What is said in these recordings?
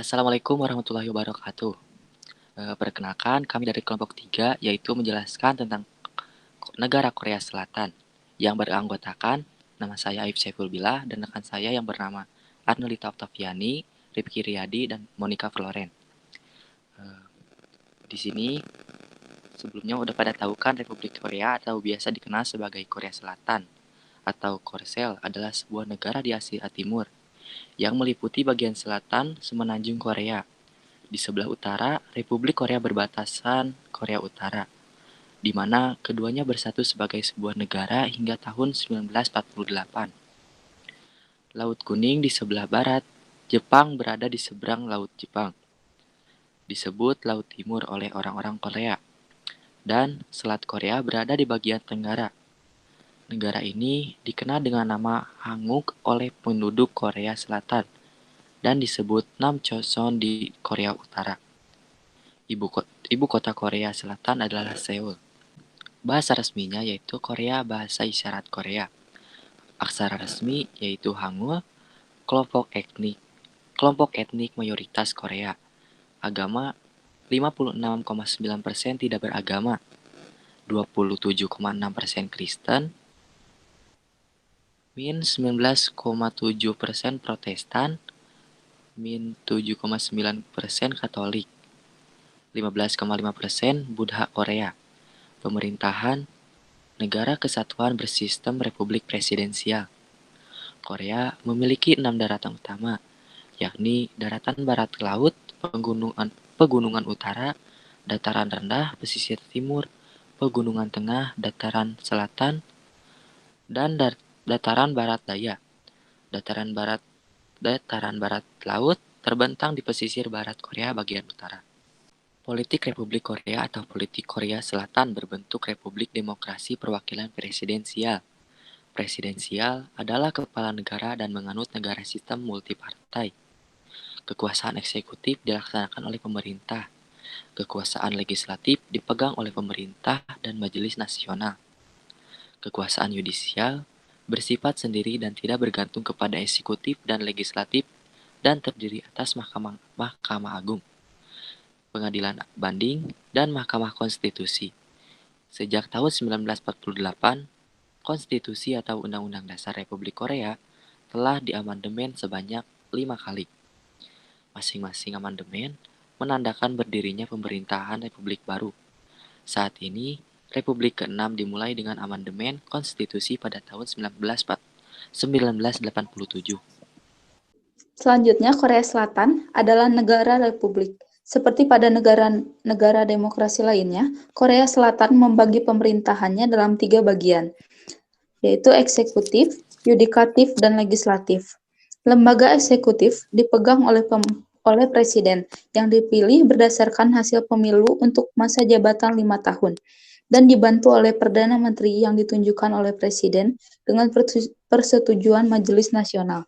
Assalamualaikum warahmatullahi wabarakatuh. Perkenalkan, kami dari kelompok 3, yaitu menjelaskan tentang negara Korea Selatan yang beranggotakan nama saya Aif Saiful Billah dan rekan saya yang bernama Arnolita Oktaviani, Rifki Riyadi, dan Monica Floren. Eh, di sini sebelumnya udah pada tahu kan Republik Korea atau biasa dikenal sebagai Korea Selatan atau Korsel adalah sebuah negara di Asia Timur yang meliputi bagian selatan semenanjung Korea. Di sebelah utara, Republik Korea berbatasan Korea Utara, di mana keduanya bersatu sebagai sebuah negara hingga tahun 1948. Laut Kuning di sebelah barat, Jepang berada di seberang Laut Jepang, disebut Laut Timur oleh orang-orang Korea, dan Selat Korea berada di bagian tenggara. Negara ini dikenal dengan nama Hanguk oleh penduduk Korea Selatan dan disebut Namchoson di Korea Utara. Ibu kota Korea Selatan adalah Seoul. Bahasa resminya yaitu Korea Bahasa Isyarat Korea. Aksara resmi yaitu Hangul, kelompok etnik mayoritas Korea. Agama 56,9% tidak beragama, 27,6% Kristen, min 19,7% Protestan, min 7,9% Katolik, 15,5% Buddha Korea. Pemerintahan Negara Kesatuan bersistem Republik Presidensial. Korea memiliki 6 daratan utama, yakni daratan barat laut, pegunungan utara, dataran rendah, pesisir timur, pegunungan tengah, dataran selatan, dan dataran barat daya. Dataran barat laut terbentang di pesisir barat Korea bagian utara. Politik Republik Korea atau politik Korea Selatan berbentuk Republik Demokrasi Perwakilan Presidensial. Presidensial adalah kepala negara dan menganut negara sistem multipartai. Kekuasaan eksekutif dilaksanakan oleh pemerintah. Kekuasaan legislatif dipegang oleh pemerintah dan Majelis Nasional. Kekuasaan yudisial bersifat sendiri dan tidak bergantung kepada eksekutif dan legislatif dan terdiri atas Mahkamah Agung, Pengadilan Banding, dan Mahkamah Konstitusi. Sejak tahun 1948, Konstitusi atau Undang-Undang Dasar Republik Korea telah diamandemen sebanyak 5 kali. Masing-masing amandemen menandakan berdirinya pemerintahan Republik baru. Saat ini, Republik ke-6 dimulai dengan amandemen konstitusi pada tahun 1987. Selanjutnya, Korea Selatan adalah negara republik. Seperti pada negara-negara demokrasi lainnya, Korea Selatan membagi pemerintahannya dalam 3 bagian, yaitu eksekutif, yudikatif, dan legislatif. Lembaga eksekutif dipegang oleh presiden yang dipilih berdasarkan hasil pemilu untuk masa jabatan 5 tahun dan dibantu oleh Perdana Menteri yang ditunjukkan oleh presiden dengan persetujuan Majelis Nasional.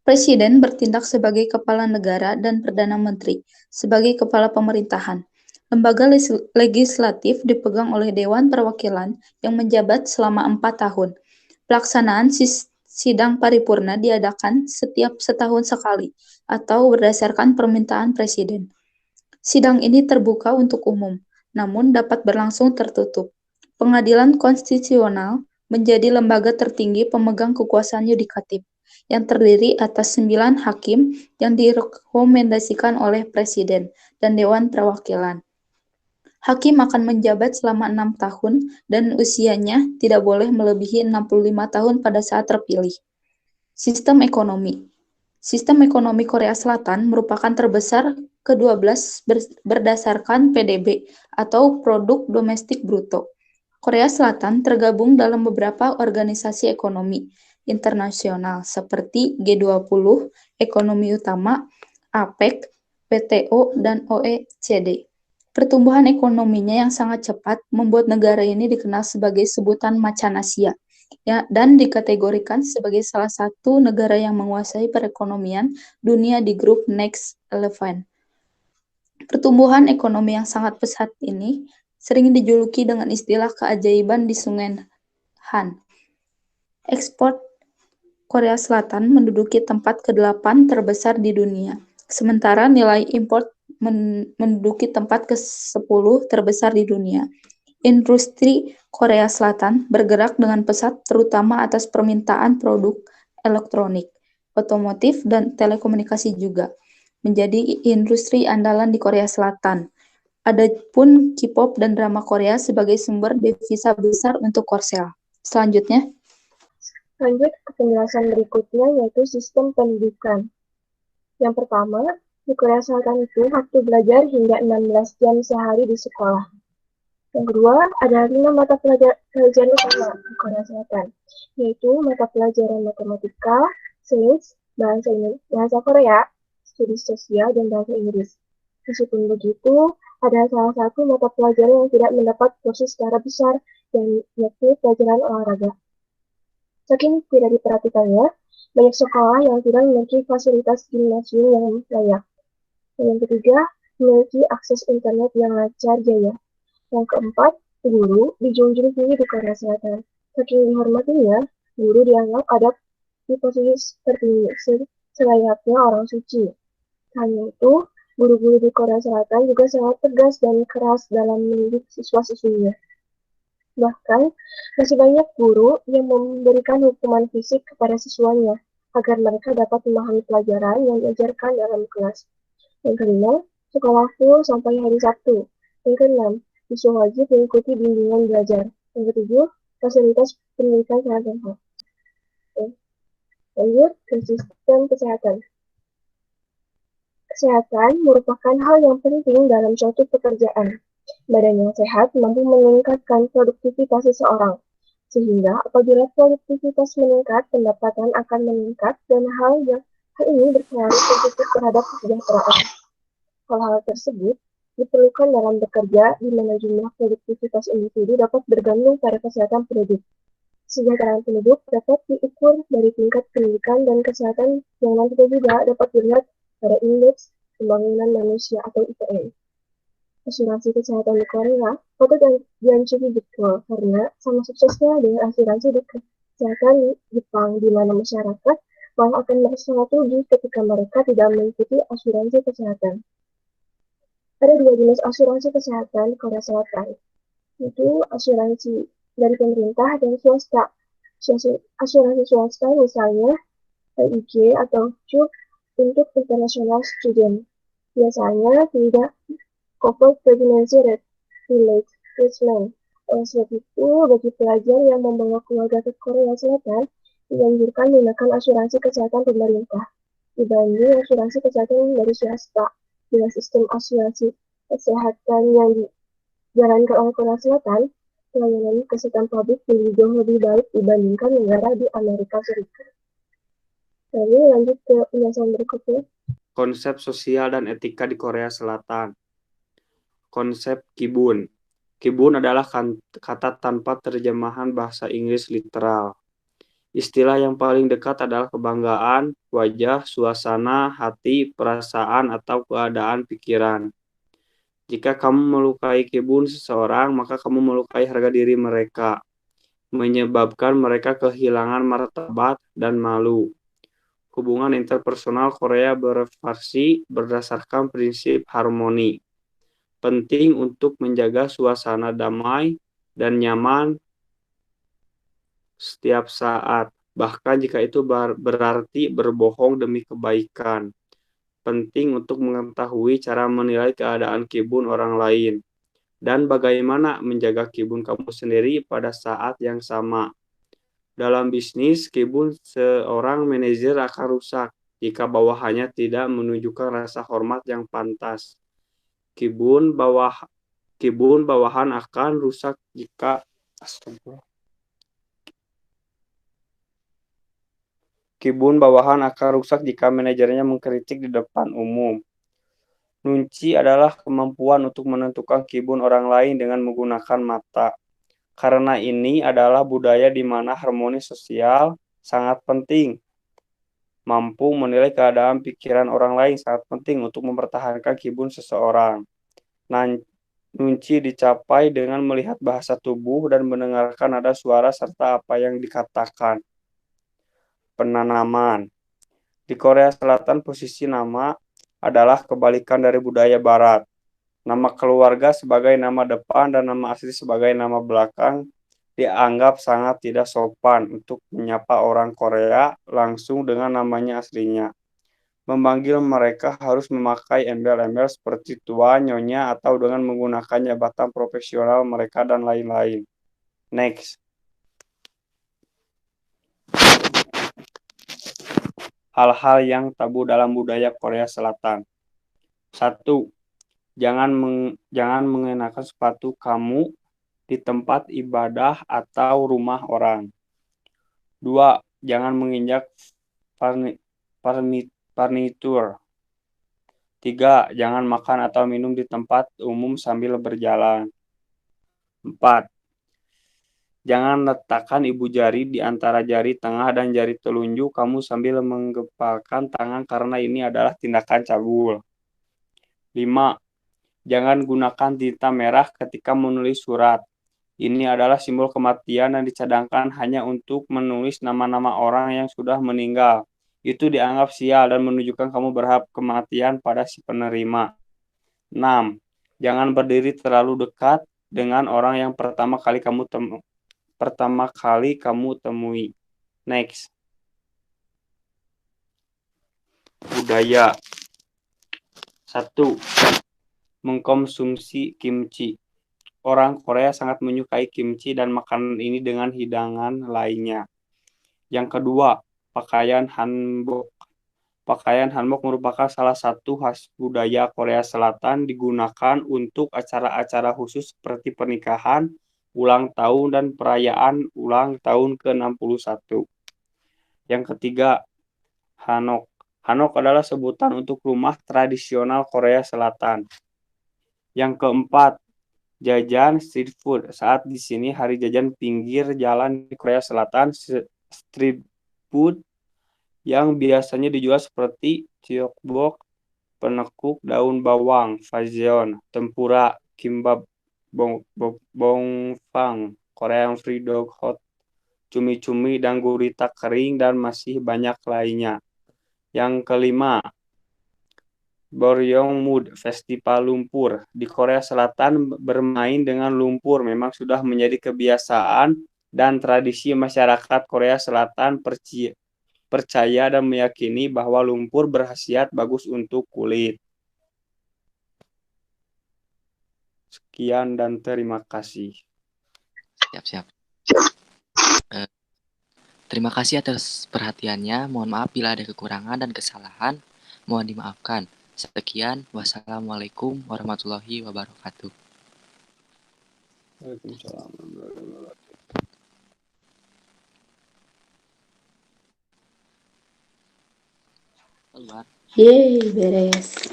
Presiden bertindak sebagai kepala negara dan Perdana Menteri sebagai kepala pemerintahan. Lembaga legislatif dipegang oleh Dewan Perwakilan yang menjabat selama 4 tahun. Pelaksanaan sidang paripurna diadakan setiap setahun sekali atau berdasarkan permintaan presiden. Sidang ini terbuka untuk umum, namun dapat berlangsung tertutup. Pengadilan Konstitusional menjadi lembaga tertinggi pemegang kekuasaan yudikatif yang terdiri atas 9 hakim yang direkomendasikan oleh Presiden dan Dewan Perwakilan. Hakim akan menjabat selama 6 tahun dan usianya tidak boleh melebihi 65 tahun pada saat terpilih. Sistem ekonomi. Sistem ekonomi Korea Selatan merupakan terbesar ke-12 berdasarkan PDB atau Produk Domestik Bruto. Korea Selatan tergabung dalam beberapa organisasi ekonomi internasional seperti G20, Ekonomi Utama, APEC, PTO, dan OECD. Pertumbuhan ekonominya yang sangat cepat membuat negara ini dikenal sebagai sebutan macan Asia, ya, dan dikategorikan sebagai salah satu negara yang menguasai perekonomian dunia di grup Next 11. Pertumbuhan ekonomi yang sangat pesat ini sering dijuluki dengan istilah keajaiban di Sungai Han. Ekspor Korea Selatan menduduki tempat ke-8 terbesar di dunia. Sementara nilai impor menduduki tempat ke-10 terbesar di dunia. Industri Korea Selatan bergerak dengan pesat terutama atas permintaan produk elektronik, otomotif, dan telekomunikasi juga, menjadi industri andalan di Korea Selatan. Adapun K-pop dan drama Korea sebagai sumber devisa besar untuk Korsel. Selanjutnya, Lanjut ke penjelasan berikutnya, yaitu sistem pendidikan. Yang pertama, di Korea Selatan itu waktu belajar hingga 16 jam sehari di sekolah. Yang kedua, ada 5 mata pelajaran utama di Korea Selatan, yaitu mata pelajaran matematika, sains, bahasa Korea, studi sosial, dan bahasa Inggris. Meskipun begitu, ada salah satu mata pelajaran yang tidak mendapat kursus secara besar, yaitu pelajaran olahraga. Saking tidak diperhatikannya, banyak sekolah yang tidak memiliki fasilitas gimnasium yang layak. Dan yang ketiga, memiliki akses internet yang lancar jaya. Yang keempat, guru dijunjung tinggi di Korea Selatan. Saking dihormatinya, guru dianggap ada di posisi tertinggi selayaknya orang suci. Hanya itu, guru-guru di Korea Selatan juga sangat tegas dan keras dalam mendidik siswa-siswinya. Bahkan, masih banyak guru yang memberikan hukuman fisik kepada siswanya agar mereka dapat memahami pelajaran yang diajarkan dalam kelas. Yang kelima, sekolah full sampai hari Sabtu. Yang keenam, siswa wajib mengikuti bimbingan belajar. Yang ketujuh, fasilitas pendidikan sangat lengkap. Lanjut ke sistem kesehatan. Kesehatan merupakan hal yang penting dalam suatu pekerjaan. Badan yang sehat mampu meningkatkan produktivitas seseorang, sehingga apabila produktivitas meningkat, pendapatan akan meningkat, dan hal ini berpengaruh positif terhadap kesejahteraan. Hal-hal tersebut diperlukan dalam bekerja, di mana jumlah produktivitas individu dapat bergantung pada kesehatan penduduk. Kesejahteraan penduduk dapat diukur dari tingkat pendidikan dan kesehatan yang nantinya juga dapat dilihat pada Indeks Pembangunan Manusia atau IPM. Asuransi kesehatan di Korea patut diancuri betul karena sama suksesnya dengan asuransi di kesehatan di Jepang, di mana masyarakat malah akan merasa rugi ketika mereka tidak mengikuti asuransi kesehatan. Ada dua jenis asuransi kesehatan di Korea Selatan, yaitu asuransi dari pemerintah dan swasta. Asuransi swasta misalnya PIG atau CUP untuk international student. Biasanya tidak cover pregnancy-related treatment. Oleh sebab itu, bagi pelajar yang membawa keluarga ke Korea Selatan, dianjurkan menggunakan asuransi kesehatan pemerintah dibanding asuransi kesehatan dari swasta. Dengan sistem asuransi kesehatan yang dijalankan oleh Korea Selatan, pelayanan kesehatan publik jauh lebih baik dibandingkan negara di Amerika Serikat. Lalu lanjut ke penjelasan berikutnya. Konsep sosial dan etika di Korea Selatan. Konsep kibun. Kibun adalah kata tanpa terjemahan bahasa Inggris literal. Istilah yang paling dekat adalah kebanggaan, wajah, suasana, hati, perasaan, atau keadaan pikiran. Jika kamu melukai kibun seseorang, maka kamu melukai harga diri mereka, menyebabkan mereka kehilangan martabat dan malu. Hubungan interpersonal Korea bervariasi berdasarkan prinsip harmoni. Penting untuk menjaga suasana damai dan nyaman setiap saat, bahkan jika itu berarti berbohong demi kebaikan. Penting untuk mengetahui cara menilai keadaan kibun orang lain dan bagaimana menjaga kibun kamu sendiri pada saat yang sama. Dalam bisnis, kibun seorang manajer akan rusak jika bawahannya tidak menunjukkan rasa hormat yang pantas. Kibun bawahan akan rusak jika manajernya mengkritik di depan umum. Nunci adalah kemampuan untuk menentukan kibun orang lain dengan menggunakan mata. Karena ini adalah budaya di mana harmoni sosial sangat penting. Mampu menilai keadaan pikiran orang lain sangat penting untuk mempertahankan kibun seseorang. Nunci dicapai dengan melihat bahasa tubuh dan mendengarkan nada suara serta apa yang dikatakan. Penanaman. Di Korea Selatan, posisi nama adalah kebalikan dari budaya Barat. Nama keluarga sebagai nama depan dan nama asli sebagai nama belakang dianggap sangat tidak sopan untuk menyapa orang Korea langsung dengan namanya aslinya. Memanggil mereka harus memakai embel-embel seperti tuan, nyonya, atau dengan menggunakan jabatan profesional mereka dan lain-lain. Next. Hal-hal yang tabu dalam budaya Korea Selatan. 1. Jangan mengenakan sepatu kamu di tempat ibadah atau rumah orang. 2. Jangan menginjak furnitur. 3. Jangan makan atau minum di tempat umum sambil berjalan. 4. Jangan letakkan ibu jari di antara jari tengah dan jari telunjuk kamu sambil menggepalkan tangan karena ini adalah tindakan cabul. 5. Jangan gunakan tinta merah ketika menulis surat. Ini adalah simbol kematian dan dicadangkan hanya untuk menulis nama-nama orang yang sudah meninggal. Itu dianggap sial dan menunjukkan kamu berhak kematian pada si penerima. 6. Jangan berdiri terlalu dekat dengan orang yang pertama kali kamu temui. Next. Budaya. 1. Mengkonsumsi kimchi. Orang Korea sangat menyukai kimchi dan makanan ini dengan hidangan lainnya. Yang kedua, pakaian hanbok. Pakaian hanbok merupakan salah satu khas budaya Korea Selatan, digunakan untuk acara-acara khusus seperti pernikahan, ulang tahun, dan perayaan ulang tahun ke-61. Yang ketiga, hanok. Hanok adalah sebutan untuk rumah tradisional Korea Selatan. Yang keempat, jajan street food. Saat di sini hari jajan pinggir jalan di Korea Selatan, street food yang biasanya dijual seperti tteokbok, penekuk daun bawang, fajeon, tempura, kimbap, bongfang, Korean free dog hot, cumi-cumi dan gurita kering, dan masih banyak lainnya. Yang kelima, Boryongmood, Festival Lumpur. Di Korea Selatan bermain dengan lumpur memang sudah menjadi kebiasaan dan tradisi masyarakat Korea Selatan percaya dan meyakini bahwa lumpur berkhasiat bagus untuk kulit. Sekian dan terima kasih. Siap. Terima kasih atas perhatiannya. Mohon maaf bila ada kekurangan dan kesalahan. Mohon dimaafkan. Sekian. Wassalamualaikum warahmatullahi wabarakatuh. Waalaikumsalam. Keluar. Yeay, beres.